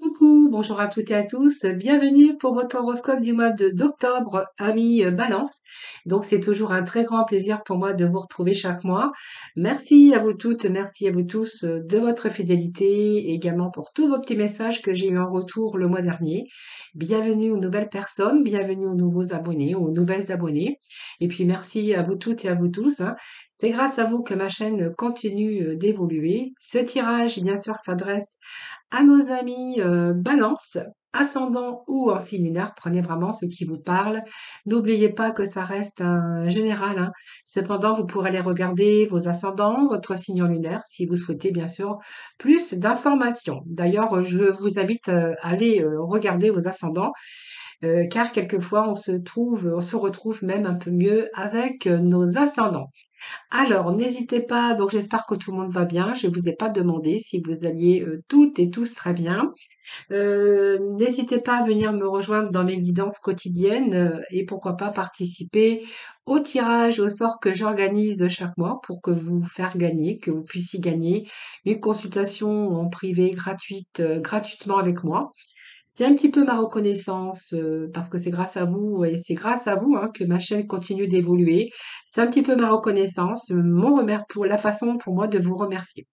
Coucou, bonjour à toutes et à tous. Bienvenue pour votre horoscope du mois d'octobre, amis Balance. Donc, c'est toujours un très grand plaisir pour moi de vous retrouver chaque mois. Merci à vous toutes, merci à vous tous de votre fidélité et également pour tous vos petits messages que j'ai eu en retour le mois dernier. Bienvenue aux nouvelles personnes, bienvenue aux nouveaux abonnés, aux nouvelles abonnées. Et puis, merci à vous toutes et à vous tous, hein. C'est grâce à vous que ma chaîne continue d'évoluer. Ce tirage, bien sûr, s'adresse à nos amis Balance, ascendant ou en signe lunaire, prenez vraiment ce qui vous parle. N'oubliez pas que ça reste un général, hein. Cependant, vous pourrez aller regarder vos ascendants, votre signe lunaire, si vous souhaitez bien sûr plus d'informations. D'ailleurs, je vous invite à aller regarder vos ascendants, car quelquefois on se retrouve même un peu mieux avec nos ascendants. Alors, n'hésitez pas, donc j'espère que tout le monde va bien. Je ne vous ai pas demandé si vous alliez toutes et tous très bien. N'hésitez pas à venir me rejoindre dans mes guidances quotidiennes et pourquoi pas participer au tirage au sort que j'organise chaque mois pour que vous faire gagner, que vous puissiez gagner une consultation en privé gratuite, gratuitement avec moi. C'est un petit peu ma reconnaissance, parce que c'est grâce à vous et c'est grâce à vous, hein, que ma chaîne continue d'évoluer. C'est un petit peu ma reconnaissance, mon remer pour la façon pour moi de vous remercier.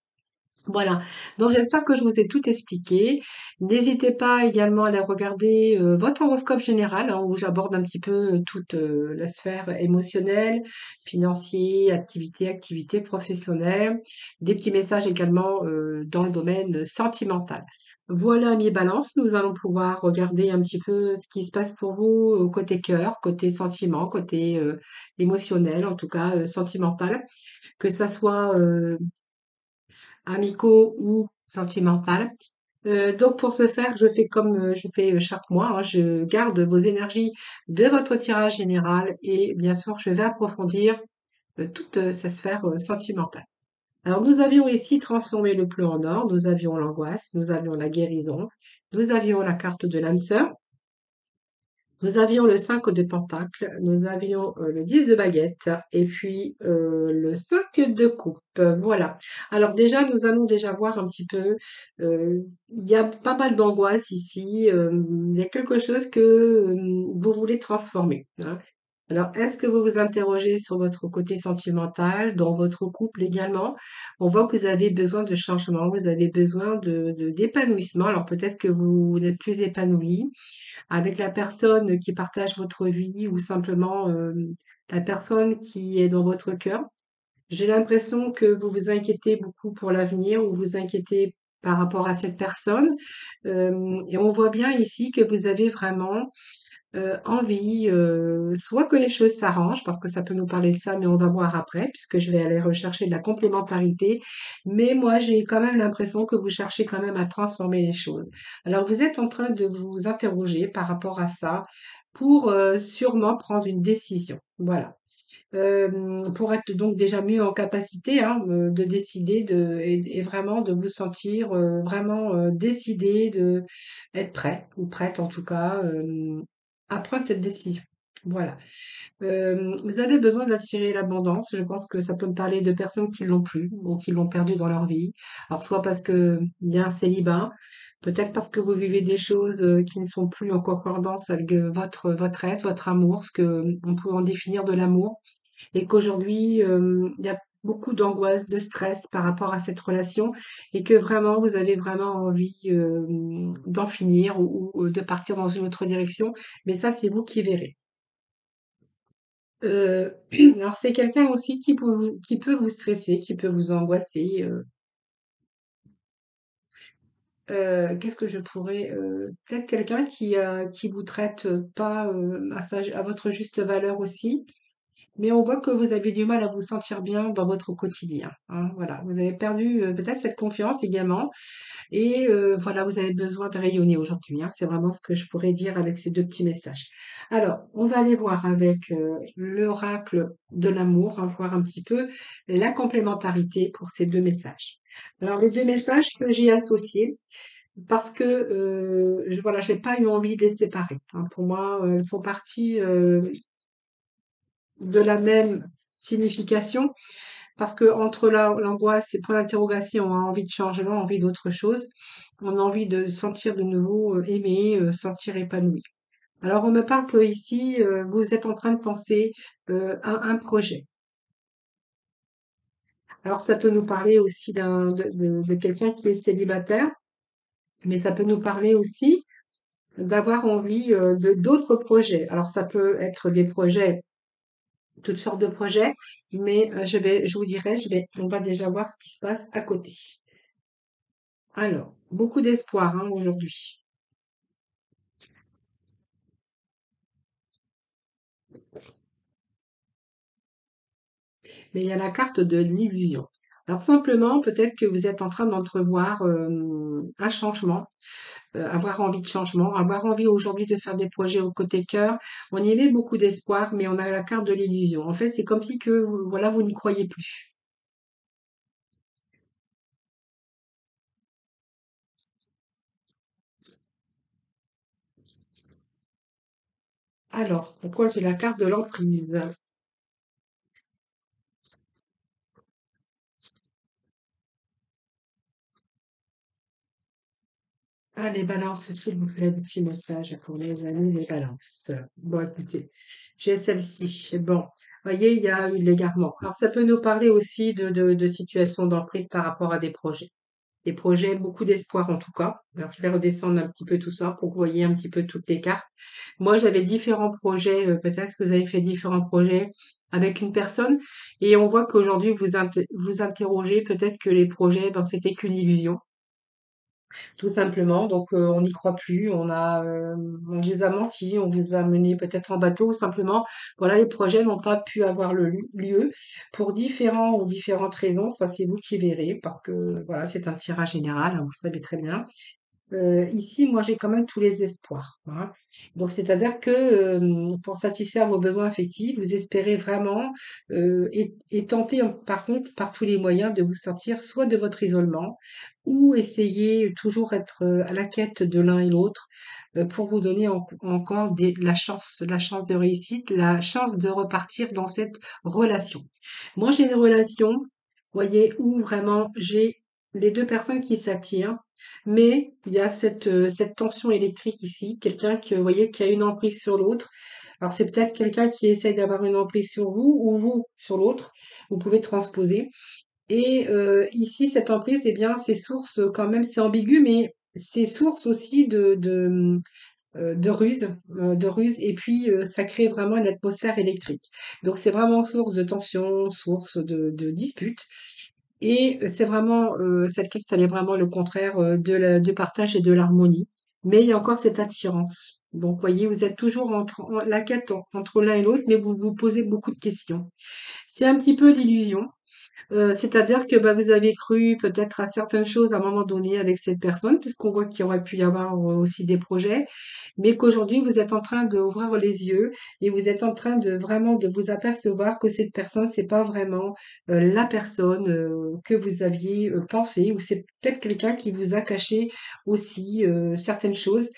Voilà, donc j'espère que je vous ai tout expliqué. N'hésitez pas également à aller regarder votre horoscope général, hein, où j'aborde un petit peu toute la sphère émotionnelle, financier, activité professionnelle, des petits messages également dans le domaine sentimental. Voilà, mes balances, nous allons pouvoir regarder un petit peu ce qui se passe pour vous côté cœur, côté sentiment, côté émotionnel, en tout cas sentimental, que ça soit amicaux ou sentimentales. Donc pour ce faire, je fais comme je fais chaque mois, hein, je garde vos énergies de votre tirage général et bien sûr, je vais approfondir toute sa sphère sentimentale. Alors nous avions ici transformé le plomb en or, nous avions l'angoisse, nous avions la guérison, nous avions la carte de l'âme sœur, nous avions le 5 de pentacle, nous avions le 10 de baguette et puis le 5 de coupe. Voilà. Alors déjà, nous allons déjà voir un petit peu, il y a pas mal d'angoisse ici, il y a quelque chose que vous voulez transformer, hein. Alors, est-ce que vous vous interrogez sur votre côté sentimental, dans votre couple également? On voit que vous avez besoin de changement, vous avez besoin d'épanouissement. Alors peut-être que vous n'êtes plus épanoui avec la personne qui partage votre vie ou simplement la personne qui est dans votre cœur. J'ai l'impression que vous vous inquiétez beaucoup pour l'avenir ou vous inquiétez par rapport à cette personne. Et on voit bien ici que vous avez vraiment envie, soit que les choses s'arrangent, parce que ça peut nous parler de ça, mais on va voir après, puisque je vais aller rechercher de la complémentarité. Mais moi, j'ai quand même l'impression que vous cherchez quand même à transformer les choses. Alors, vous êtes en train de vous interroger par rapport à ça pour sûrement prendre une décision. Voilà. Pour être donc déjà mieux en capacité, hein, de décider et vraiment de vous sentir vraiment décidé, de être prêt ou prête en tout cas à prendre cette décision. Voilà. Vous avez besoin d'attirer l'abondance. Je pense que ça peut me parler de personnes qui l'ont plus ou qui l'ont perdu dans leur vie. Alors soit parce que il y a un célibat, peut-être parce que vous vivez des choses qui ne sont plus en concordance avec votre être, votre amour, ce que on peut en définir de l'amour et qu'aujourd'hui, il y a beaucoup d'angoisse, de stress par rapport à cette relation et que vraiment vous avez vraiment envie, d'en finir ou de partir dans une autre direction, mais ça, c'est vous qui verrez. Heu, alors c'est quelqu'un aussi qui peut vous stresser, qui peut vous angoisser, qu'est-ce que je pourrais, peut-être quelqu'un qui vous traite, pas, à votre juste valeur aussi. Mais on voit que vous avez du mal à vous sentir bien dans votre quotidien, hein, voilà. Vous avez perdu, peut-être cette confiance également et voilà, vous avez besoin de rayonner aujourd'hui, hein. C'est vraiment ce que je pourrais dire avec ces 2 petits messages. Alors, on va aller voir avec, l'oracle de l'amour, hein, voir un petit peu la complémentarité pour ces 2 messages. Alors les 2 messages que j'ai associés parce que, voilà, j'ai pas eu envie de les séparer, hein. Pour moi, elles font partie, de la même signification. parce que entre l'angoisse et point d'interrogation, on a envie de changement, envie d'autre chose, on a envie de se sentir de nouveau aimé, sentir épanoui. Alors, on me parle que ici, vous êtes en train de penser à un projet. Alors, ça peut nous parler aussi de quelqu'un qui est célibataire, mais ça peut nous parler aussi d'avoir envie de d'autres projets. Alors, ça peut être des projets, toutes sortes de projets, mais je vous dirai, on va déjà voir ce qui se passe à côté. Alors, beaucoup d'espoir hein, aujourd'hui. Mais il y a la carte de l'illusion. Alors simplement, peut-être que vous êtes en train d'entrevoir un changement, avoir envie de changement, avoir envie aujourd'hui de faire des projets au côté cœur. On y met beaucoup d'espoir, mais on a la carte de l'illusion. En fait, c'est comme si que voilà, vous n'y croyez plus. Alors, pourquoi j'ai la carte de l'emprise? Ah, les balances, s'il vous plaît, des petits messages pour les amis, les balances. Bon, écoutez, j'ai celle-ci. Bon, voyez, il y a eu l'égarement. Alors, ça peut nous parler aussi de situations d'emprise par rapport à des projets, beaucoup d'espoir en tout cas. Alors, je vais redescendre un petit peu tout ça pour que vous voyez un petit peu toutes les cartes. Moi, j'avais différents projets, peut-être que vous avez fait différents projets avec une personne, et on voit qu'aujourd'hui, vous interrogez peut-être que les projets, ben, c'était qu'une illusion. Tout simplement, donc on n'y croit plus, on vous a menti, on vous a mené peut-être en bateau, ou simplement, voilà, les projets n'ont pas pu avoir le lieu pour différents ou différentes raisons, ça c'est vous qui verrez, parce que voilà, c'est un tirage général, hein, vous le savez très bien. Ici, moi, j'ai quand même tous les espoirs, hein. Donc, c'est-à-dire que pour satisfaire vos besoins affectifs, vous espérez vraiment et tenter, par contre, par tous les moyens, de vous sortir soit de votre isolement ou essayer toujours être à la quête de l'un et l'autre pour vous donner encore la chance de réussite, la chance de repartir dans cette relation. Moi, j'ai une relation, vous voyez, où vraiment j'ai les deux personnes qui s'attirent, mais il y a cette tension électrique ici, quelqu'un que, vous voyez, qui a une emprise sur l'autre. Alors c'est peut-être quelqu'un qui essaye d'avoir une emprise sur vous ou vous sur l'autre. Vous pouvez transposer. Et ici, cette emprise, eh bien, c'est source quand même, c'est ambigu, mais c'est source aussi de ruse, et puis ça crée vraiment une atmosphère électrique. Donc c'est vraiment source de tension, source de dispute. Et c'est vraiment, cette carte, elle est vraiment le contraire du partage et de l'harmonie. Mais il y a encore cette attirance. Donc, voyez, vous êtes toujours la quête entre l'un et l'autre, mais vous vous posez beaucoup de questions. C'est un petit peu l'illusion. C'est-à-dire que bah, vous avez cru peut-être à certaines choses à un moment donné avec cette personne, puisqu'on voit qu'il y aurait pu y avoir aussi des projets, mais qu'aujourd'hui vous êtes en train d'ouvrir les yeux et vous êtes en train de vraiment de vous apercevoir que cette personne, c'est pas vraiment la personne que vous aviez pensé, ou c'est peut-être quelqu'un qui vous a caché aussi certaines choses.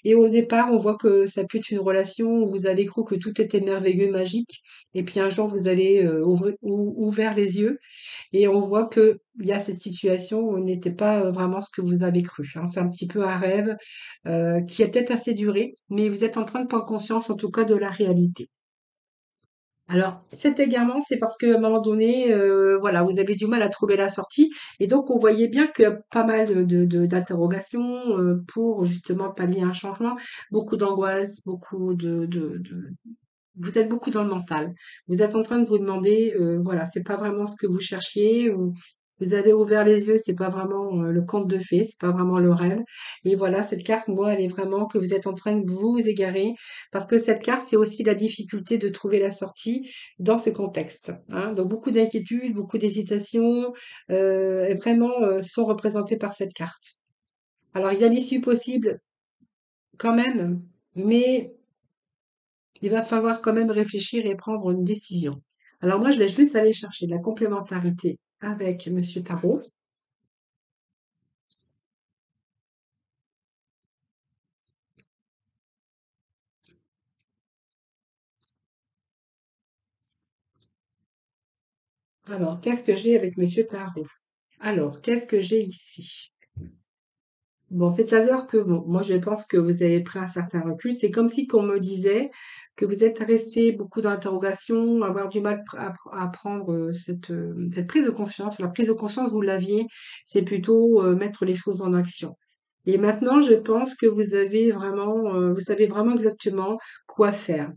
Et au départ, on voit que ça peut être une relation où vous avez cru que tout était merveilleux, magique, et puis un jour vous avez ouvert les yeux et on voit que il y a cette situation où on n'était pas vraiment ce que vous avez cru, hein. C'est un petit peu un rêve qui a peut-être assez duré, mais vous êtes en train de prendre conscience en tout cas de la réalité. Alors, cet égarement, c'est parce qu'à un moment donné, voilà, vous avez du mal à trouver la sortie, et donc on voyait bien qu'il y a pas mal d'interrogations pour justement pallier un changement, beaucoup d'angoisse, vous êtes beaucoup dans le mental. Vous êtes en train de vous demander, voilà, c'est pas vraiment ce que vous cherchiez, ou vous avez ouvert les yeux, c'est pas vraiment le conte de fées, c'est pas vraiment le rêve. Et voilà, cette carte, moi, elle est vraiment que vous êtes en train de vous égarer, parce que cette carte, c'est aussi la difficulté de trouver la sortie dans ce contexte, hein. Donc beaucoup d'inquiétudes, beaucoup d'hésitations, et vraiment sont représentées par cette carte. Alors il y a l'issue possible quand même, mais il va falloir quand même réfléchir et prendre une décision. Alors moi, je vais juste aller chercher de la complémentarité avec Monsieur Tarot. Alors, qu'est-ce que j'ai avec Monsieur Tarot? Alors, qu'est-ce que j'ai ici? Bon, c'est-à-dire que bon, moi je pense que vous avez pris un certain recul. C'est comme si qu'on me disait que vous êtes resté beaucoup dans l'interrogation, avoir du mal à prendre cette prise de conscience. La prise de conscience, vous l'aviez, c'est plutôt mettre les choses en action. Et maintenant, je pense que vous avez vraiment, vous savez vraiment exactement quoi faire.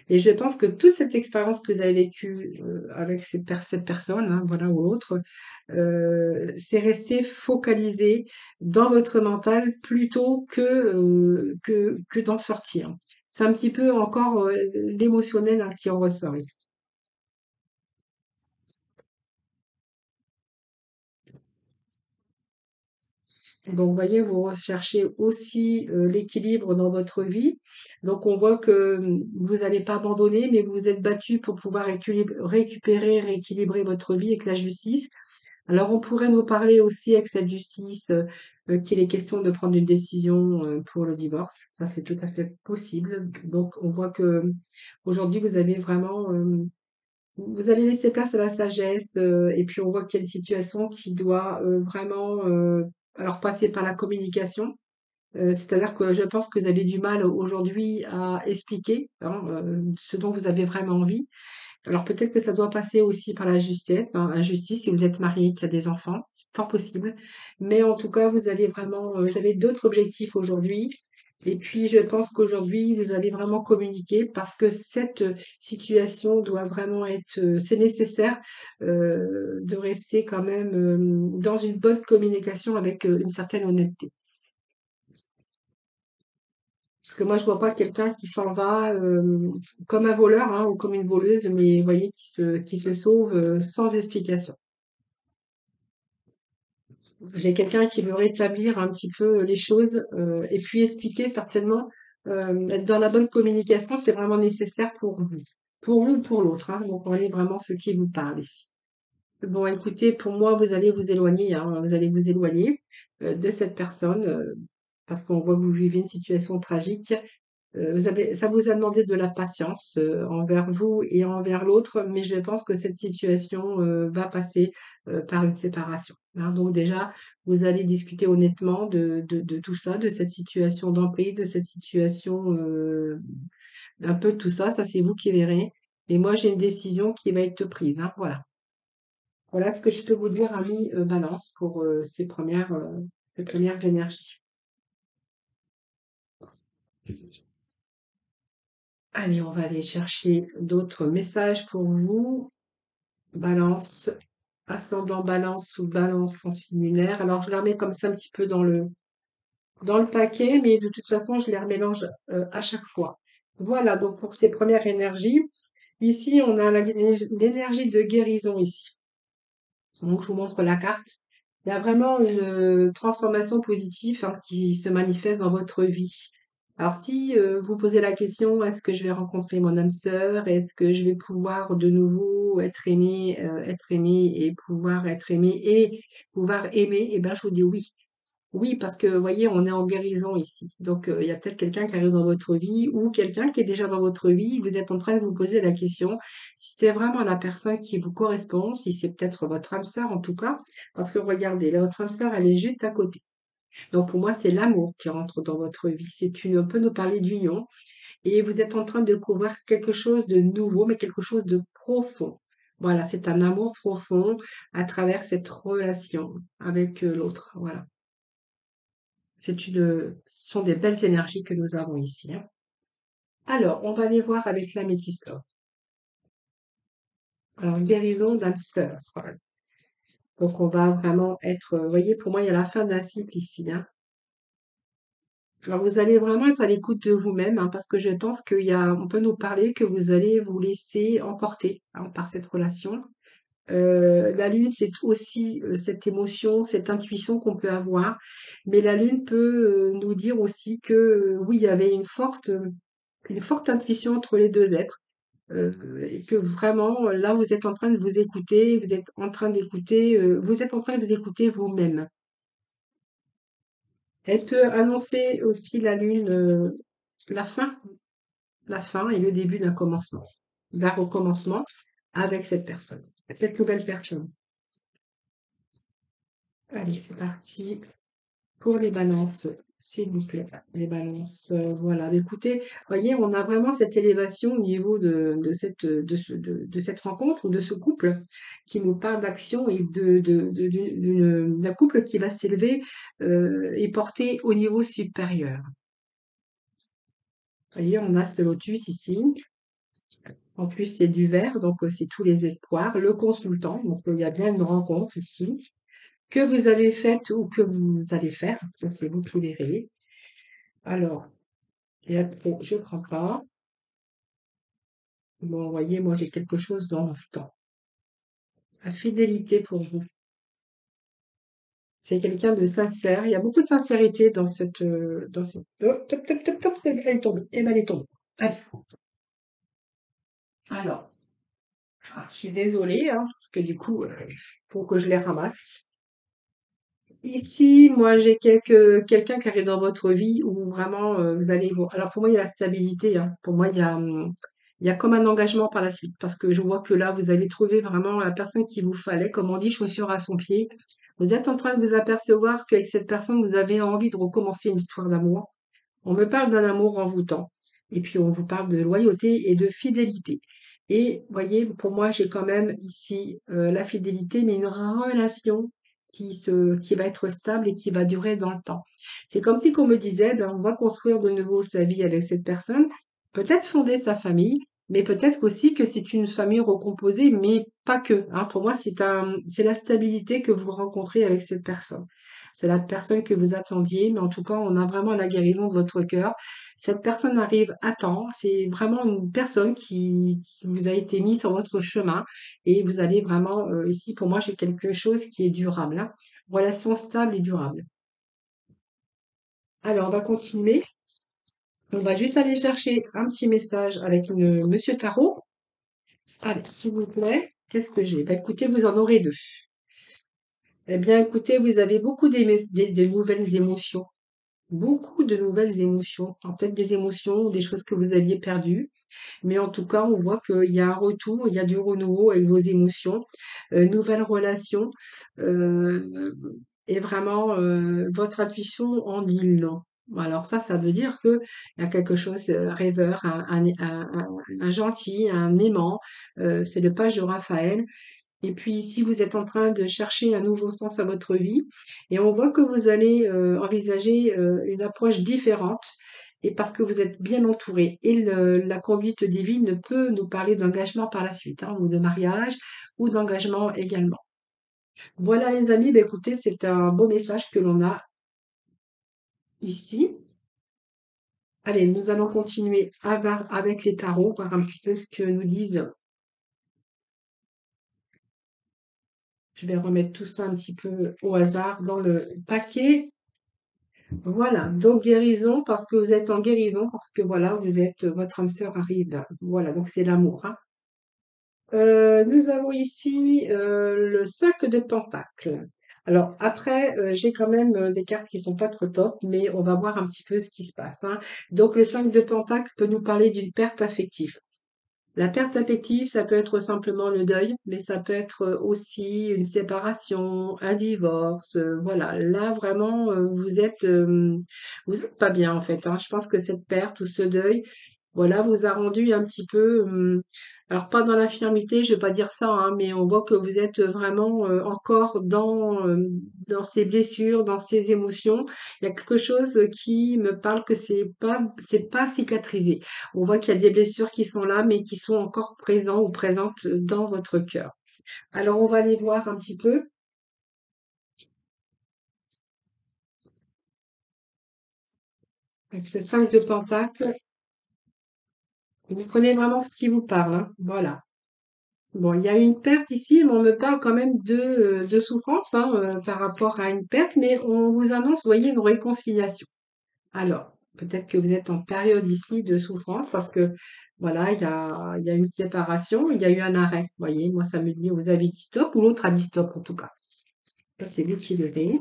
Et je pense que toute cette expérience que vous avez vécue avec cette personne, hein, voilà, ou l'autre, c'est resté focalisé dans votre mental plutôt que d'en sortir. C'est un petit peu encore l'émotionnel hein, qui en ressort ici. Donc, vous voyez, vous recherchez aussi l'équilibre dans votre vie. Donc, on voit que vous n'allez pas abandonner, mais vous vous êtes battu pour pouvoir récupérer, rééquilibrer votre vie avec la justice. Alors, on pourrait nous parler aussi avec cette justice qu'il est question de prendre une décision pour le divorce. Ça, c'est tout à fait possible. Donc, on voit que aujourd'hui, vous avez vraiment, vous allez laisser place à la sagesse. Et puis, on voit qu'il y a une situation qui doit vraiment, alors passer par la communication. C'est-à-dire que je pense que vous avez du mal aujourd'hui à expliquer hein, ce dont vous avez vraiment envie. Alors peut-être que ça doit passer aussi par la justice, hein, la justice si vous êtes marié, qu'il y a des enfants, c'est fort possible. Mais en tout cas, vous allez vraiment, vous avez d'autres objectifs aujourd'hui. Et puis, je pense qu'aujourd'hui, vous allez vraiment communiquer parce que cette situation doit vraiment être, c'est nécessaire de rester quand même dans une bonne communication avec une certaine honnêteté. Parce que moi, je vois pas quelqu'un qui s'en va comme un voleur hein, ou comme une voleuse, mais vous voyez, qui se sauve sans explication. J'ai quelqu'un qui veut rétablir un petit peu les choses et puis expliquer certainement, être dans la bonne communication, c'est vraiment nécessaire pour vous, pour l'autre. Hein. Donc, on est vraiment ce qui vous parle ici. Bon, écoutez, pour moi, vous allez vous éloigner, hein, vous allez vous éloigner de cette personne parce qu'on voit que vous vivez une situation tragique. Ça vous a demandé de la patience envers vous et envers l'autre, mais je pense que cette situation va passer par une séparation. Hein. Donc déjà, vous allez discuter honnêtement de tout ça, de cette situation d'emprise, de cette situation, un peu de tout ça. Ça, c'est vous qui verrez. Et moi, j'ai une décision qui va être prise. Hein. Voilà. Voilà ce que je peux vous dire, ami Balance, pour ces premières énergies. Allez, on va aller chercher d'autres messages pour vous. Balance, ascendant balance ou balance en signe lunaire. Alors, je la remets comme ça un petit peu dans le paquet, mais de toute façon, je les remélange à chaque fois. Voilà, donc pour ces premières énergies, ici, on a l'énergie de guérison ici. Donc, je vous montre la carte. Il y a vraiment une transformation positive hein, qui se manifeste dans votre vie. Alors, si vous posez la question, est-ce que je vais rencontrer mon âme sœur? Est-ce que je vais pouvoir de nouveau être aimé et pouvoir être aimé et pouvoir aimer? Eh ben, je vous dis oui. Oui, parce que, vous voyez, on est en guérison ici. Donc, il y a peut-être quelqu'un qui arrive dans votre vie ou quelqu'un qui est déjà dans votre vie. Vous êtes en train de vous poser la question si c'est vraiment la personne qui vous correspond, si c'est peut-être votre âme sœur en tout cas. Parce que regardez, là, votre âme sœur, elle est juste à côté. Donc, pour moi, c'est l'amour qui rentre dans votre vie. On peut nous parler d'union. Et vous êtes en train de découvrir quelque chose de nouveau, mais quelque chose de profond. Voilà, c'est un amour profond à travers cette relation avec l'autre. Voilà. Ce sont des belles énergies que nous avons ici. Hein. Alors, on va aller voir avec la métisse. Alors, guérison d'âme sœur. Voilà. Donc, on va vraiment être, vous voyez, pour moi, il y a la fin d'un cycle ici. Hein. Alors, vous allez vraiment être à l'écoute de vous-même, hein, parce que je pense on peut nous parler que vous allez vous laisser emporter hein, par cette relation. La lune, c'est aussi cette émotion, cette intuition qu'on peut avoir. Mais la lune peut nous dire aussi que oui, il y avait une forte intuition entre les deux êtres. Et que vraiment, là, vous êtes en train de vous écouter, vous êtes en train de vous écouter vous-même. Est-ce que annoncer aussi la lune, la fin, la fin et le début d'un commencement, d'un recommencement? avec cette personne, cette nouvelle personne. Allez, c'est parti. Pour les balances, s'il vous plaît, les balances, voilà. Mais écoutez, voyez, on a vraiment cette élévation au niveau de cette rencontre ou de ce couple qui nous parle d'action et d'un couple qui va s'élever et porter au niveau supérieur. Voyez, on a ce lotus ici. En plus, c'est du vert, donc c'est tous les espoirs. Le consultant, donc il y a bien une rencontre ici que vous avez faite ou que vous allez faire. Ça, c'est vous qui verrez. Alors, et après, je prends pas. Bon, vous voyez, moi, j'ai quelque chose dans le temps. La fidélité pour vous. C'est quelqu'un de sincère. Il y a beaucoup de sincérité dans cette, oh, top, top, top, top, elle est tombée. Eh ben, elle est tombée. Allez. Alors, je suis désolée, hein, parce que du coup, faut que je les ramasse. Ici, moi, j'ai quelqu'un qui arrive dans votre vie où vraiment vous allez. Bon, alors pour moi, il y a la stabilité, hein. Pour moi, il y a comme un engagement par la suite parce que je vois que là, vous avez trouvé vraiment la personne qu'il vous fallait. Comme on dit, chaussure à son pied. Vous êtes en train de vous apercevoir qu'avec cette personne, vous avez envie de recommencer une histoire d'amour. On me parle d'un amour envoûtant. Et puis, on vous parle de loyauté et de fidélité. Et, voyez, pour moi, j'ai quand même ici la fidélité, mais une relation qui va être stable et qui va durer dans le temps. C'est comme si qu'on me disait, ben, on va construire de nouveau sa vie avec cette personne, peut-être fonder sa famille, mais peut-être aussi que c'est une famille recomposée, mais pas que, hein. Pour moi, c'est la stabilité que vous rencontrez avec cette personne. C'est la personne que vous attendiez, mais en tout cas, on a vraiment la guérison de votre cœur. Cette personne arrive à temps. C'est vraiment une personne qui vous a été mise sur votre chemin et vous allez vraiment, ici, pour moi, j'ai quelque chose qui est durable, hein. Relation stable et durable. Alors, on va continuer. On va juste aller chercher un petit message avec Monsieur Tarot. Allez, s'il vous plaît, qu'est-ce que j'ai? Bah, écoutez, vous en aurez deux. Eh bien, écoutez, vous avez beaucoup de nouvelles émotions. Beaucoup de nouvelles émotions. Alors, peut-être des émotions, des choses que vous aviez perdues. Mais en tout cas, on voit qu'il y a un retour, il y a du renouveau avec vos émotions, nouvelles relations, euh, et vraiment votre intuition en dit long. Alors ça veut dire que il y a quelque chose rêveur, un gentil, un aimant. C'est le page de Raphaël. Et puis, si vous êtes en train de chercher un nouveau sens à votre vie, et on voit que vous allez envisager une approche différente, et parce que vous êtes bien entouré. Et la conduite divine peut nous parler d'engagement par la suite, hein, ou de mariage, ou d'engagement également. Voilà les amis, bah, écoutez, c'est un beau message que l'on a ici. Allez, nous allons continuer avec les tarots, voir un petit peu ce que nous disent. Je vais remettre tout ça un petit peu au hasard dans le paquet. Voilà, donc guérison parce que vous êtes en guérison, parce que voilà, votre âme sœur arrive. Voilà, donc c'est l'amour, hein. Nous avons ici le 5 de Pentacle. Alors après, j'ai quand même des cartes qui sont pas trop top, mais on va voir un petit peu ce qui se passe, hein. Donc le 5 de Pentacle peut nous parler d'une perte affective. La perte affective, ça peut être simplement le deuil, mais ça peut être aussi une séparation, un divorce. Voilà, là vraiment, vous êtes pas bien en fait, hein. Je pense que cette perte ou ce deuil, voilà, vous a rendu un petit peu, alors pas dans l'infirmité, je vais pas dire ça, hein, mais on voit que vous êtes vraiment encore dans ces blessures, dans ces émotions. Il y a quelque chose qui me parle que c'est pas cicatrisé. On voit qu'il y a des blessures qui sont là, mais qui sont encore présentes ou présentes dans votre cœur. Alors, on va aller voir un petit peu. Avec ce 5 de Pentacle, vous prenez vraiment ce qui vous parle, hein. Voilà. Bon, il y a une perte ici, mais on me parle quand même de souffrance, hein, par rapport à une perte, mais on vous annonce, vous voyez, une réconciliation. Alors, peut-être que vous êtes en période ici de souffrance parce que, voilà, il y a une séparation, il y a eu un arrêt. Vous voyez, moi, ça me dit, vous avez dit stop ou l'autre a dit stop, en tout cas. Ça, c'est lui qui le fait.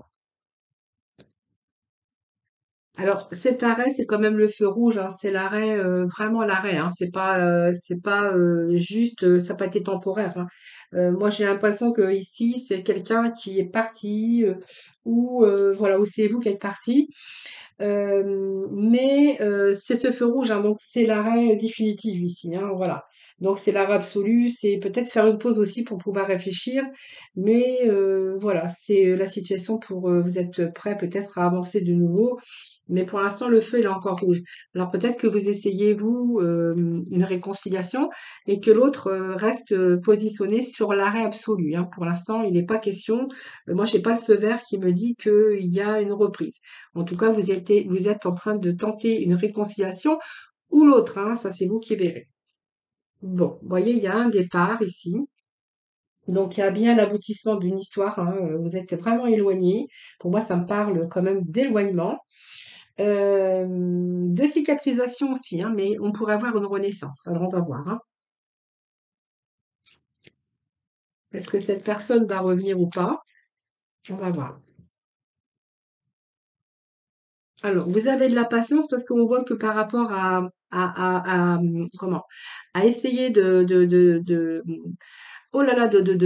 Alors, cet arrêt, c'est quand même le feu rouge, hein. C'est l'arrêt, vraiment l'arrêt, hein. C'est pas juste, ça n'a pas été temporaire, hein. Moi, j'ai l'impression que ici, c'est quelqu'un qui est parti, ou voilà, ou c'est vous qui êtes parti. Mais c'est ce feu rouge, hein, donc c'est l'arrêt définitif ici, hein, voilà. Donc c'est l'arrêt absolu, c'est peut-être faire une pause aussi pour pouvoir réfléchir, mais voilà, c'est la situation pour vous êtes prêt peut-être à avancer de nouveau, mais pour l'instant le feu il est encore rouge. Alors peut-être que vous essayez vous une réconciliation et que l'autre reste positionné sur l'arrêt absolu, hein. Pour l'instant il n'est pas question. Moi j'ai pas le feu vert qui me dit qu'il y a une reprise. En tout cas, vous êtes en train de tenter une réconciliation ou l'autre, hein, ça c'est vous qui verrez. Bon, vous voyez, il y a un départ ici. Donc, il y a bien l'aboutissement d'une histoire, hein, vous êtes vraiment éloigné. Pour moi, ça me parle quand même d'éloignement. De cicatrisation aussi, hein, mais on pourrait avoir une renaissance. Alors, on va voir, hein. Est-ce que cette personne va revenir ou pas? On va voir. Alors, vous avez de la patience parce qu'on voit que par rapport comment, à essayer oh là là, d'une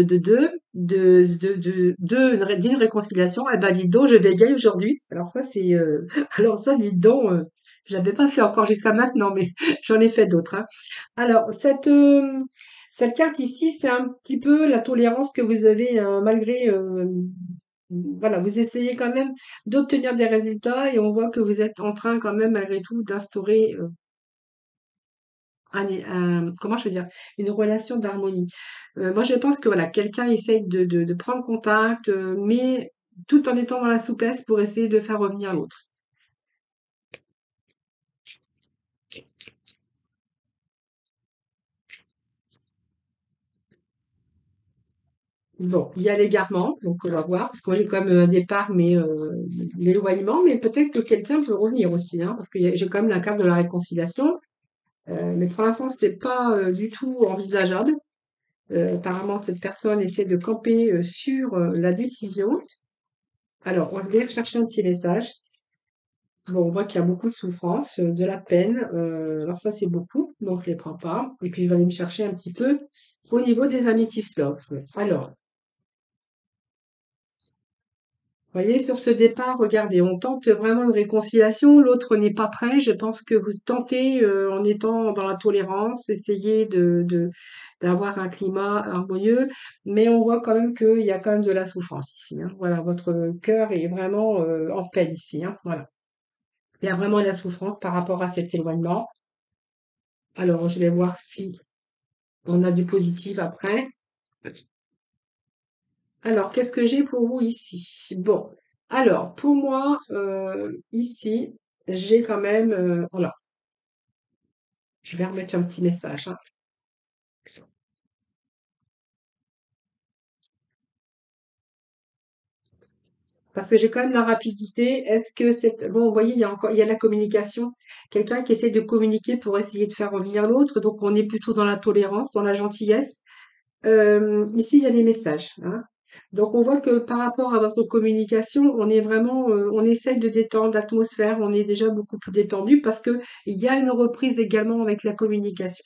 réconciliation. Eh ben, dites donc, je bégaye aujourd'hui. Alors ça, alors ça, dites donc, j'avais pas fait encore jusqu'à maintenant, mais j'en ai fait d'autres, hein. Alors, cette carte ici, c'est un petit peu la tolérance que vous avez, malgré, voilà, vous essayez quand même d'obtenir des résultats et on voit que vous êtes en train quand même, malgré tout, d'instaurer, comment je veux dire, une relation d'harmonie. Moi, je pense que voilà, quelqu'un essaye de prendre contact, mais tout en étant dans la souplesse pour essayer de faire revenir l'autre. Bon, il y a l'égarement, donc on va voir, parce que moi j'ai quand même un départ, mais l'éloignement, mais peut-être que quelqu'un peut revenir aussi, hein, parce que j'ai quand même la carte de la réconciliation, mais pour l'instant c'est pas du tout envisageable. Apparemment cette personne essaie de camper sur la décision. Alors on va aller chercher un petit message. Bon, on voit qu'il y a beaucoup de souffrance, de la peine. Alors ça, c'est beaucoup, donc je les prends pas. Et puis, je vais aller me chercher un petit peu au niveau des améthystes love. Alors, vous voyez, sur ce départ, regardez, on tente vraiment une réconciliation, l'autre n'est pas prêt. Je pense que vous tentez, en étant dans la tolérance, essayer d'avoir un climat harmonieux, mais on voit quand même qu'il y a quand même de la souffrance ici, hein. Voilà, votre cœur est vraiment en peine ici, hein. Voilà. Il y a vraiment de la souffrance par rapport à cet éloignement. Alors, je vais voir si on a du positif après. Alors, qu'est-ce que j'ai pour vous ici? Bon, alors, pour moi, ici, j'ai quand même... voilà, je vais remettre un petit message, hein. Parce que j'ai quand même la rapidité. Est-ce que c'est... Bon, vous voyez, il y a la communication. Quelqu'un qui essaie de communiquer pour essayer de faire revenir l'autre. Donc, on est plutôt dans la tolérance, dans la gentillesse. Ici, il y a les messages, hein. Donc, on voit que par rapport à votre communication, on est vraiment, on essaye de détendre l'atmosphère, on est déjà beaucoup plus détendu parce que il y a une reprise également avec la communication.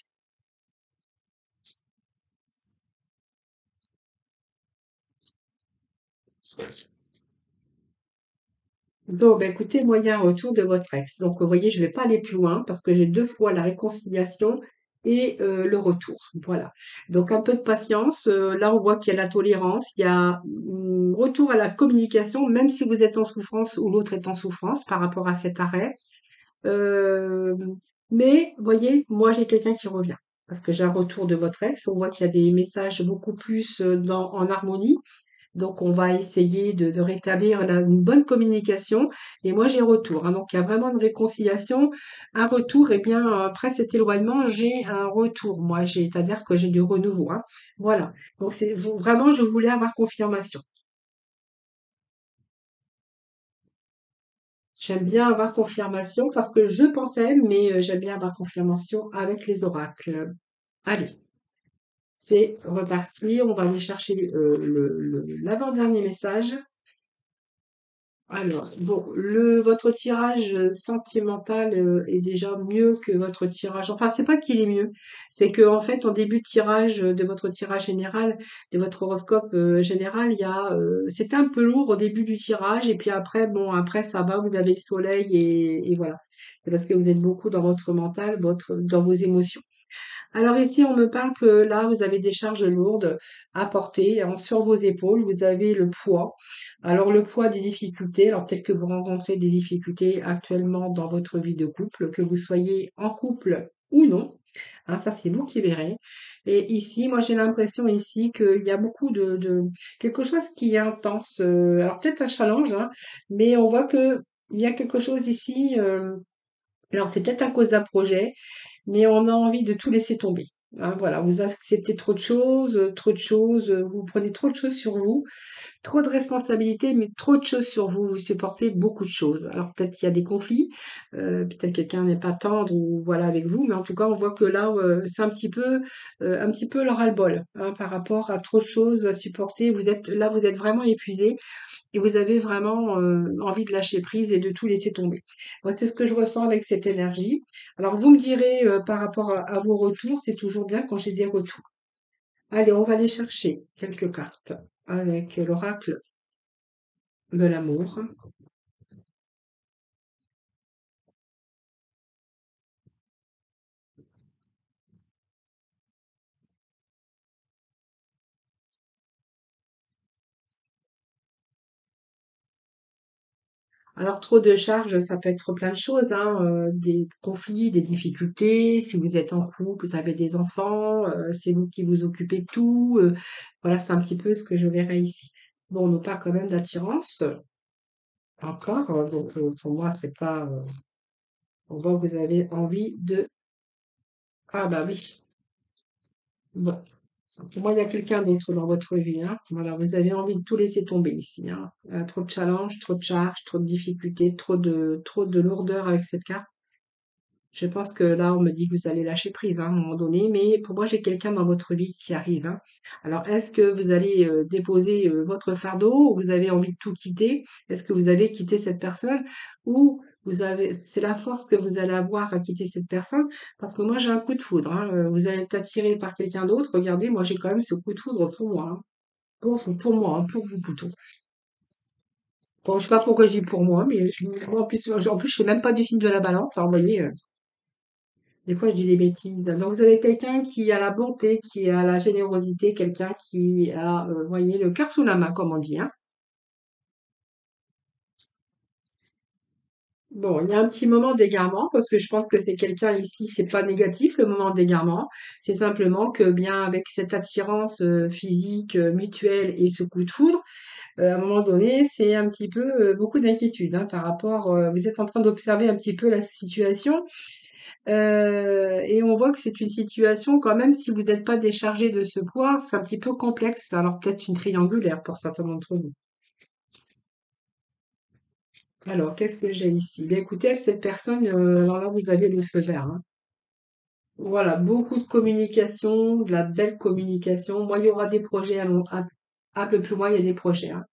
Bon, ben écoutez, moi, il y a un retour de votre ex. Donc, vous voyez, je vais pas aller plus loin parce que j'ai deux fois la réconciliation et le retour. Voilà. Donc, un peu de patience. Là, on voit qu'il y a la tolérance, il y a retour à la communication, même si vous êtes en souffrance ou l'autre est en souffrance par rapport à cet arrêt. Euh, mais, voyez, moi, j'ai quelqu'un qui revient. Parce que j'ai un retour de votre ex. On voit qu'il y a des messages beaucoup plus en harmonie. Donc, on va essayer de rétablir une bonne communication. Et moi, j'ai retour, hein. Donc, il y a vraiment une réconciliation, un retour. Et bien, après cet éloignement, j'ai un retour. Moi, c'est-à-dire que j'ai du renouveau, hein. Voilà. Donc, vraiment, je voulais avoir confirmation. J'aime bien avoir confirmation parce que je pensais, mais j'aime bien avoir confirmation avec les oracles. Allez, c'est reparti. On va aller chercher l'avant-dernier message. Alors, bon, votre tirage sentimental est déjà mieux que votre tirage. Enfin, c'est pas qu'il est mieux, c'est que en fait, en début de tirage de votre tirage général, de votre horoscope général, c'était un peu lourd au début du tirage et puis après, bon, après ça va, vous avez le soleil et voilà. C'est parce que vous êtes beaucoup dans votre mental, dans vos émotions. Alors ici, on me parle que là, vous avez des charges lourdes à porter sur vos épaules. Vous avez le poids. Alors le poids des difficultés. Alors peut-être que vous rencontrez des difficultés actuellement dans votre vie de couple, que vous soyez en couple ou non. Hein, ça, c'est vous qui verrez. Et ici, moi, j'ai l'impression ici qu'il y a beaucoup de quelque chose qui est intense. Alors peut-être un challenge, hein, mais on voit que il y a quelque chose ici. Alors c'est peut-être à cause d'un projet mais on a envie de tout laisser tomber. Hein, voilà, vous acceptez trop de choses, vous prenez trop de choses sur vous, trop de responsabilités, mais trop de choses sur vous, vous supportez beaucoup de choses. Alors peut-être qu'il y a des conflits, peut-être quelqu'un n'est pas tendre ou voilà avec vous, mais en tout cas on voit que là c'est un petit peu le ras-le-bol hein, par rapport à trop de choses à supporter. Vous êtes vraiment épuisé et vous avez vraiment envie de lâcher prise et de tout laisser tomber. Moi, c'est ce que je ressens avec cette énergie. Alors, vous me direz par rapport à vos retours, c'est toujours bien quand j'ai des retours. Allez, on va aller chercher quelques cartes avec l'oracle de l'amour. Alors, trop de charges, ça peut être plein de choses, hein, des conflits, des difficultés. Si vous êtes en couple, vous avez des enfants, c'est vous qui vous occupez de tout. Voilà, c'est un petit peu ce que je verrai ici. Bon, on nous parle quand même d'attirance. Encore, donc pour moi, c'est pas. On voit que vous avez envie de. Ah bah oui. Bon. Pour moi, il y a quelqu'un d'autre dans votre vie, hein. Voilà, vous avez envie de tout laisser tomber ici, hein. Trop de challenges, trop de charges, trop de difficultés, trop de lourdeur avec cette carte. Je pense que là, on me dit que vous allez lâcher prise hein, à un moment donné, mais pour moi, j'ai quelqu'un dans votre vie qui arrive. Hein. Alors, est-ce que vous allez déposer votre fardeau ou vous avez envie de tout quitter? Est-ce que vous allez quitter cette personne ou c'est la force que vous allez avoir à quitter cette personne? Parce que moi, j'ai un coup de foudre. Hein. Vous allez être attiré par quelqu'un d'autre. Regardez, moi, j'ai quand même ce coup de foudre pour moi. Hein. Pour moi, hein, pour vous plutôt. Bon, je sais pas pourquoi je dis pour moi, mais moi, en plus, je suis même pas du signe de la balance. Alors, vous voyez. Des fois, je dis des bêtises. Donc, vous avez quelqu'un qui a la bonté, qui a la générosité, quelqu'un qui a, vous voyez, le cœur sous la main, comme on dit, hein. Bon, il y a un petit moment d'égarement, parce que je pense que c'est quelqu'un ici, c'est pas négatif, le moment d'égarement. C'est simplement que, bien, avec cette attirance physique, mutuelle et ce coup de foudre, à un moment donné, c'est un petit peu beaucoup d'inquiétude, hein, par rapport, vous êtes en train d'observer un petit peu la situation. Et on voit que c'est une situation quand même, si vous n'êtes pas déchargé de ce poids, c'est un petit peu complexe. Alors peut-être une triangulaire pour certains d'entre vous. Alors, qu'est-ce que j'ai ici? Bien, écoutez, avec cette personne, alors là, vous avez le feu vert. Hein. Voilà, beaucoup de communication, de la belle communication. Moi, il y aura des projets un peu plus loin, il y a des projets. Hein.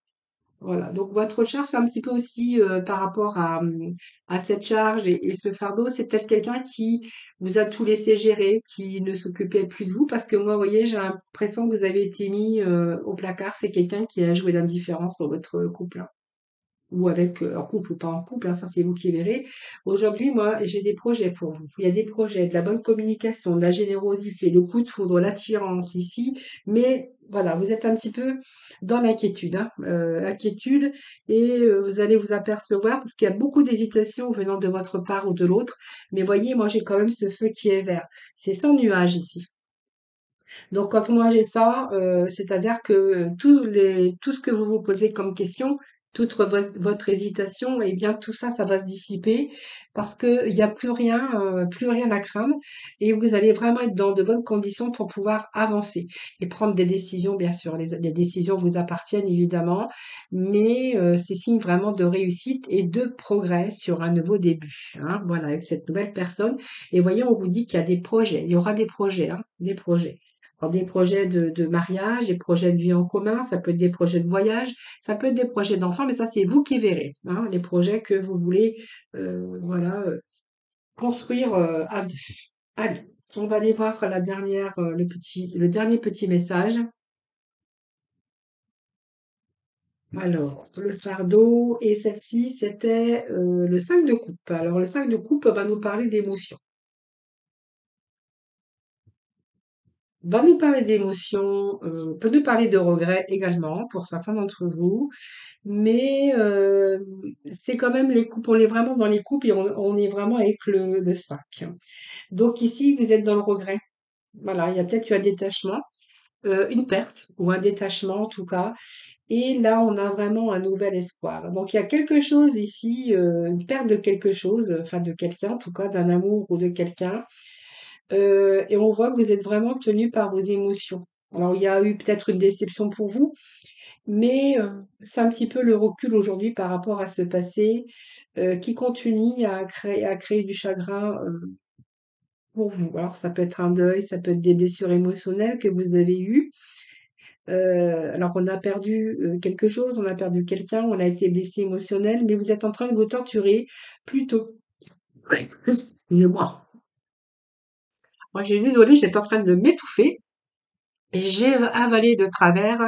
Voilà, donc votre charge, c'est un petit peu aussi par rapport à cette charge et ce fardeau, c'est peut-être quelqu'un qui vous a tout laissé gérer, qui ne s'occupait plus de vous, parce que moi, vous voyez, j'ai l'impression que vous avez été mis au placard, c'est quelqu'un qui a joué l'indifférence dans votre couple. Hein ou avec en couple ou pas en couple, hein, ça c'est vous qui verrez. Aujourd'hui, moi, j'ai des projets pour vous. Il y a des projets, de la bonne communication, de la générosité, le coup de foudre, l'attirance ici, mais voilà, vous êtes un petit peu dans l'inquiétude, hein, inquiétude, et vous allez vous apercevoir parce qu'il y a beaucoup d'hésitation venant de votre part ou de l'autre. Mais voyez, moi j'ai quand même ce feu qui est vert. C'est sans nuage ici. Donc quand moi j'ai ça, c'est-à-dire que tout ce que vous vous posez comme question, toute votre hésitation, eh bien tout ça, ça va se dissiper parce que il n'y a plus rien à craindre et vous allez vraiment être dans de bonnes conditions pour pouvoir avancer et prendre des décisions, bien sûr. Les décisions vous appartiennent évidemment, mais c'est signe vraiment de réussite et de progrès sur un nouveau début. Hein, voilà, avec cette nouvelle personne. Et voyez, on vous dit qu'il y a des projets, il y aura des projets, hein, des projets. Alors, des projets de mariage, des projets de vie en commun, ça peut être des projets de voyage, ça peut être des projets d'enfants, mais ça, c'est vous qui verrez, hein, les projets que vous voulez, voilà, construire à deux. Allez, on va aller voir la dernière, le dernier petit message. Alors, le fardeau, et celle-ci, c'était le 5 de coupe. Alors, le 5 de coupe va nous parler d'émotions. Va nous parler d'émotions, peut nous parler de regrets également pour certains d'entre vous, mais c'est quand même les coupes, on est vraiment dans les coupes et on est vraiment avec le 5. Donc ici, vous êtes dans le regret. Voilà, il y a peut-être eu un détachement, une perte ou un détachement en tout cas. Et là, on a vraiment un nouvel espoir. Donc il y a quelque chose ici, une perte de quelque chose, enfin de quelqu'un, en tout cas d'un amour ou de quelqu'un. Et on voit que vous êtes vraiment tenu par vos émotions. Alors il y a eu peut-être une déception pour vous, mais c'est un petit peu le recul aujourd'hui par rapport à ce passé, qui continue à créer du chagrin, pour vous. Alors ça peut être un deuil, ça peut être des blessures émotionnelles que vous avez eues. Alors on a perdu, quelque chose, on a perdu quelqu'un, on a été blessé émotionnel, mais vous êtes en train de vous torturer plutôt. Ouais, excusez-moi. Moi, je suis désolée, j'étais en train de m'étouffer et j'ai avalé de travers.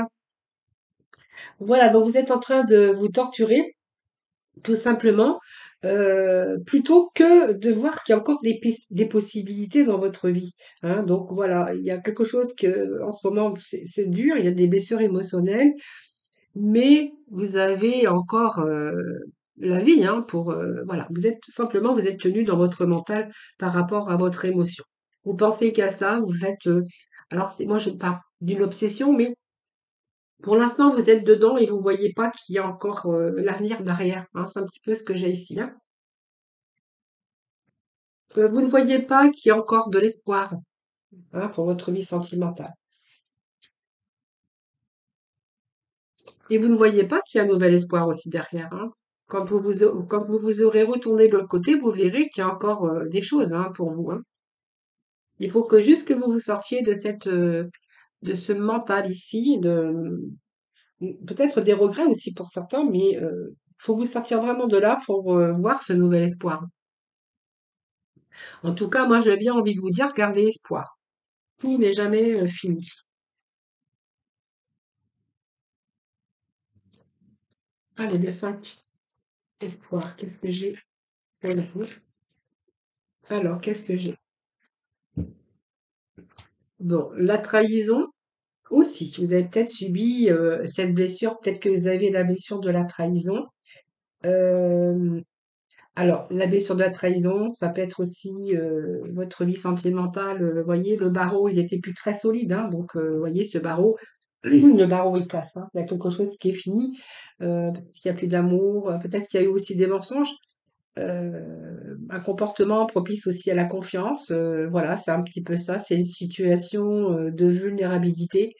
Voilà, donc vous êtes en train de vous torturer, tout simplement, plutôt que de voir qu'il y a encore des possibilités dans votre vie, hein. Donc voilà, il y a quelque chose que, en ce moment, c'est dur, il y a des blessures émotionnelles, mais vous avez encore la vie, hein, pour voilà. Vous êtes tout simplement, vous êtes tenu dans votre mental par rapport à votre émotion. Vous pensez qu'à ça, vous faites. Alors c'est moi je parle d'une obsession, mais pour l'instant vous êtes dedans et vous voyez pas qu'il y a encore l'avenir derrière, hein. C'est un petit peu ce que j'ai ici, hein. Vous ne voyez pas qu'il y a encore de l'espoir, hein, pour votre vie sentimentale. Et vous ne voyez pas qu'il y a un nouvel espoir aussi derrière, hein. Quand vous aurez retourné de l'autre côté, vous verrez qu'il y a encore des choses, hein, pour vous, hein. Il faut que juste que vous vous sortiez de de ce mental ici, peut-être des regrets aussi pour certains, mais faut vous sortir vraiment de là pour voir ce nouvel espoir. En tout cas, moi, j'ai bien envie de vous dire, gardez espoir. Tout n'est jamais fini. Allez, le 5, espoir. Qu'est-ce que j'ai pour vous? Alors, qu'est-ce que j'ai? Bon, la trahison aussi. Vous avez peut-être subi cette blessure, peut-être que vous avez la blessure de la trahison. Euh, alors, la blessure de la trahison, ça peut être aussi votre vie sentimentale. Vous voyez, le barreau, il était plus très solide, hein, donc vous voyez, ce barreau, le barreau, il casse, hein. Il y a quelque chose qui est fini. Peut-être qu'il n'y a plus d'amour, peut-être qu'il y a eu aussi des mensonges. Un comportement propice aussi à la confiance. Voilà, c'est un petit peu ça. C'est une situation de vulnérabilité.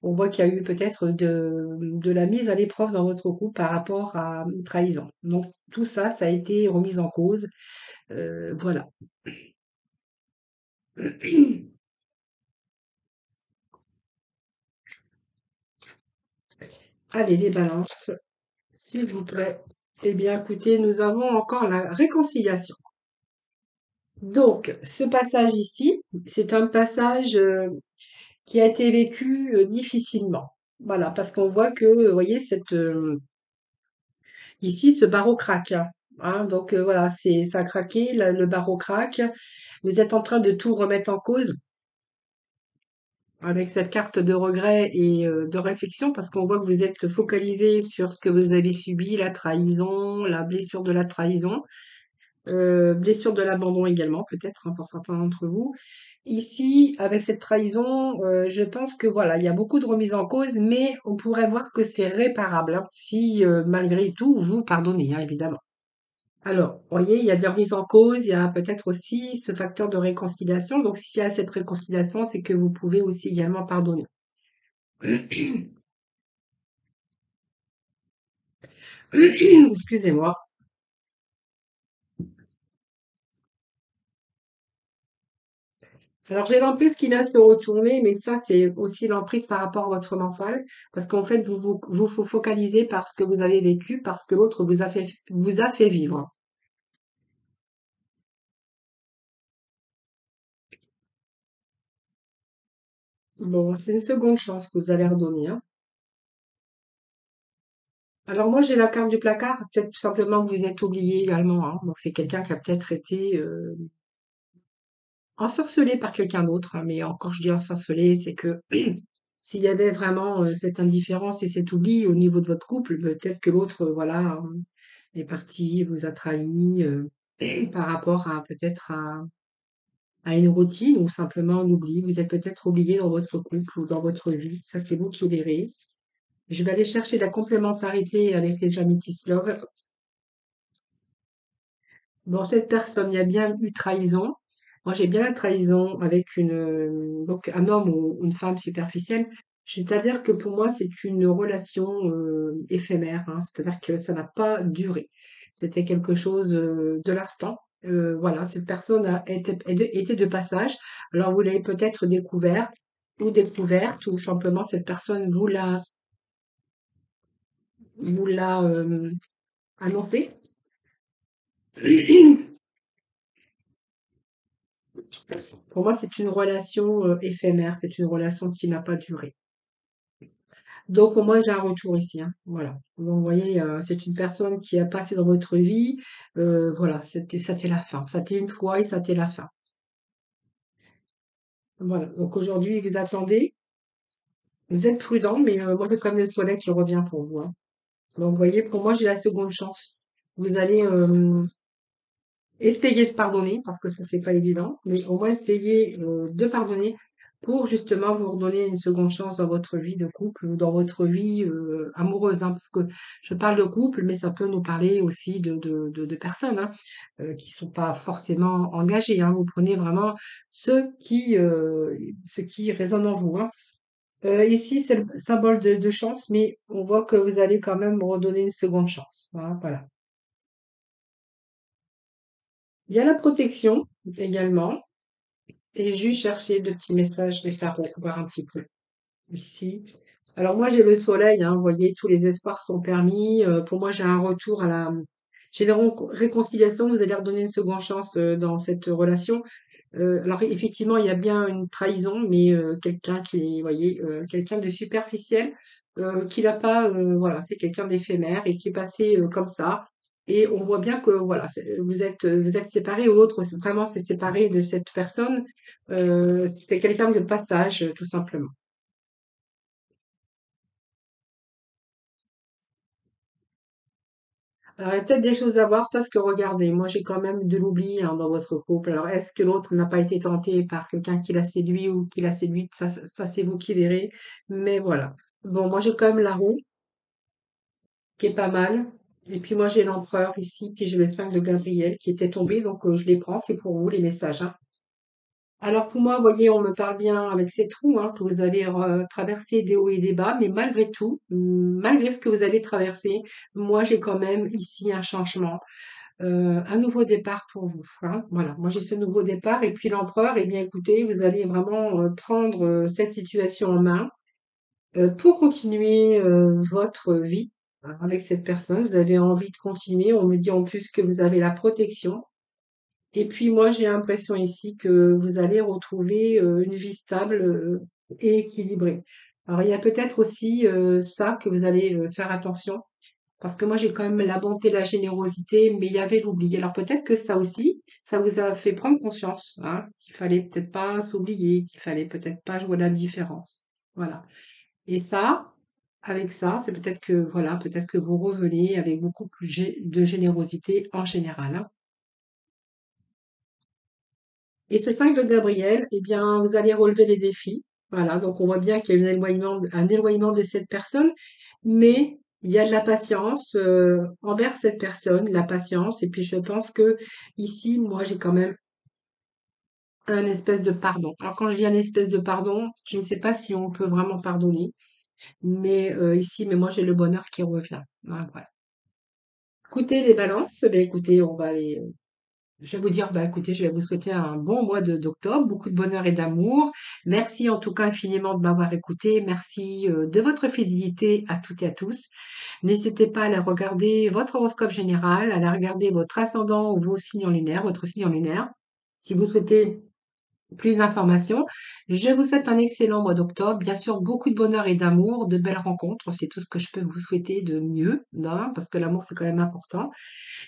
On voit qu'il y a eu peut-être de la mise à l'épreuve dans votre couple par rapport à une trahison. Donc tout ça, ça a été remis en cause. Voilà. Allez, les balances, s'il vous plaît. Eh bien, écoutez, nous avons encore la réconciliation. Donc, ce passage ici, c'est un passage qui a été vécu difficilement. Voilà, parce qu'on voit que, vous voyez, ici, ce barreau craque, hein. Donc voilà, ça a craqué, le barreau craque. Vous êtes en train de tout remettre en cause avec cette carte de regret et de réflexion, parce qu'on voit que vous êtes focalisé sur ce que vous avez subi, la trahison, la blessure de la trahison. Blessure de l'abandon également, peut-être, hein, pour certains d'entre vous. Ici, avec cette trahison, je pense que voilà, il y a beaucoup de remises en cause, mais on pourrait voir que c'est réparable, hein, si malgré tout vous pardonnez, hein, évidemment. Alors, vous voyez, il y a des remises en cause, il y a peut-être aussi ce facteur de réconciliation. Donc, s'il y a cette réconciliation, c'est que vous pouvez aussi également pardonner. Excusez-moi. Alors j'ai l'emprise qui vient se retourner, mais ça c'est aussi l'emprise par rapport à votre mental, parce qu'en fait vous focalisez par ce que vous avez vécu, parce que l'autre vous a fait vivre. Bon, c'est une seconde chance que vous allez redonner, hein. Alors moi j'ai la carte du placard, c'est peut-être tout simplement que vous êtes oublié également, hein. Donc c'est quelqu'un qui a peut-être été ensorcelé par quelqu'un d'autre, hein. Mais quand je dis ensorcelé, c'est que s'il y avait vraiment cette indifférence et cet oubli au niveau de votre couple, peut-être que l'autre, voilà, est parti, vous a trahi par rapport à peut-être à une routine ou simplement un oubli. Vous êtes peut-être oublié dans votre couple ou dans votre vie. Ça, c'est vous qui verrez. Je vais aller chercher la complémentarité avec les amis qui se love. Dans cette personne, il y a bien eu trahison. Moi, j'ai bien la trahison avec donc un homme ou une femme superficielle. C'est-à-dire que pour moi, c'est une relation éphémère, hein. C'est-à-dire que ça n'a pas duré. C'était quelque chose de l'instant. Voilà, cette personne était de passage. Alors, vous l'avez peut-être découverte, ou simplement cette personne vous l'a annoncé. Pour moi, c'est une relation éphémère, c'est une relation qui n'a pas duré. Donc, pour moi, j'ai un retour ici, hein. Voilà. Donc, vous voyez, c'est une personne qui a passé dans votre vie. Voilà, c'était la fin. C'était une fois et c'était la fin. Voilà. Donc, aujourd'hui, vous attendez. Vous êtes prudent, mais moi, c'est comme le soleil qui revient pour vous, hein. Donc, vous voyez, pour moi, j'ai la seconde chance. Vous allez essayez de pardonner, parce que ça, c'est pas évident, mais au moins essayez de pardonner pour justement vous redonner une seconde chance dans votre vie de couple ou dans votre vie amoureuse, hein, parce que je parle de couple, mais ça peut nous parler aussi de personnes hein, qui sont pas forcément engagées, hein. Vous prenez vraiment ce qui résonne en vous, hein. Ici, c'est le symbole de chance, mais on voit que vous allez quand même redonner une seconde chance, hein, voilà. Il y a la protection également. Et juste chercher de petits messages des stars pour voir un petit peu ici. Alors moi j'ai le soleil, hein, vous voyez, tous les espoirs sont permis. Pour moi j'ai un retour à la j'ai les réconciliations, vous allez redonner une seconde chance dans cette relation. Alors effectivement il y a bien une trahison, mais quelqu'un qui, vous voyez, quelqu'un de superficiel, qui n'a pas, voilà, c'est quelqu'un d'éphémère et qui est passé comme ça. Et on voit bien que voilà, vous êtes séparés ou l'autre vraiment s'est séparé de cette personne. C'est quelqu'un de passage, tout simplement. Alors, il y a peut-être des choses à voir parce que regardez, moi j'ai quand même de l'oubli hein, dans votre couple. Alors, est-ce que l'autre n'a pas été tenté par quelqu'un qui l'a séduit ou qui l'a séduite? Ça c'est vous qui verrez. Mais voilà. Bon, moi j'ai quand même la roue qui est pas mal. Et puis moi j'ai l'empereur ici, puis j'ai le 5 de Gabriel qui était tombé, donc je les prends, c'est pour vous les messages, hein. Alors pour moi, vous voyez, on me parle bien avec ces trous hein, que vous avez traversé des hauts et des bas, mais malgré tout, malgré ce que vous avez traversé, moi j'ai quand même ici un changement, un nouveau départ pour vous, hein. Voilà, moi j'ai ce nouveau départ et puis l'empereur, eh bien écoutez, vous allez vraiment prendre cette situation en main pour continuer votre vie hein, avec cette personne. Vous avez envie de continuer. On me dit en plus que vous avez la protection. Et puis moi, j'ai l'impression ici que vous allez retrouver une vie stable et équilibrée. Alors, il y a peut-être aussi ça que vous allez faire attention, parce que moi, j'ai quand même la bonté, la générosité, mais il y avait l'oubli. Alors, peut-être que ça aussi, ça vous a fait prendre conscience, hein, qu'il fallait peut-être pas s'oublier, qu'il fallait peut-être pas jouer la différence. Voilà. Et ça, avec ça, c'est peut-être que, voilà, peut-être que vous revenez avec beaucoup plus de générosité en général, hein. Et ce 5 de Gabriel, eh bien, vous allez relever les défis. Voilà, donc on voit bien qu'il y a un éloignement de cette personne, mais il y a de la patience envers cette personne, la patience. Et puis je pense que ici, moi, j'ai quand même un espèce de pardon. Alors quand je dis un espèce de pardon, je ne sais pas si on peut vraiment pardonner, mais ici, mais moi, j'ai le bonheur qui revient. Voilà. Écoutez les balances, ben écoutez, on va aller. Je vais vous dire, bah, écoutez, je vais vous souhaiter un bon mois d'octobre, beaucoup de bonheur et d'amour. Merci en tout cas infiniment de m'avoir écouté. Merci de votre fidélité à toutes et à tous. N'hésitez pas à aller regarder votre horoscope général, à aller regarder votre ascendant ou vos signes lunaires, votre signe lunaire. Si vous souhaitez plus d'informations, je vous souhaite un excellent mois d'octobre. Bien sûr, beaucoup de bonheur et d'amour, de belles rencontres. C'est tout ce que je peux vous souhaiter de mieux, hein, parce que l'amour, c'est quand même important.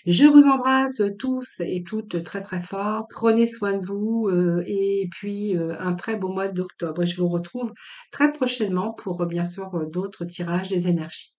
Je vous embrasse tous et toutes très très fort. Prenez soin de vous et puis un très beau mois d'octobre. Je vous retrouve très prochainement pour bien sûr d'autres tirages des énergies.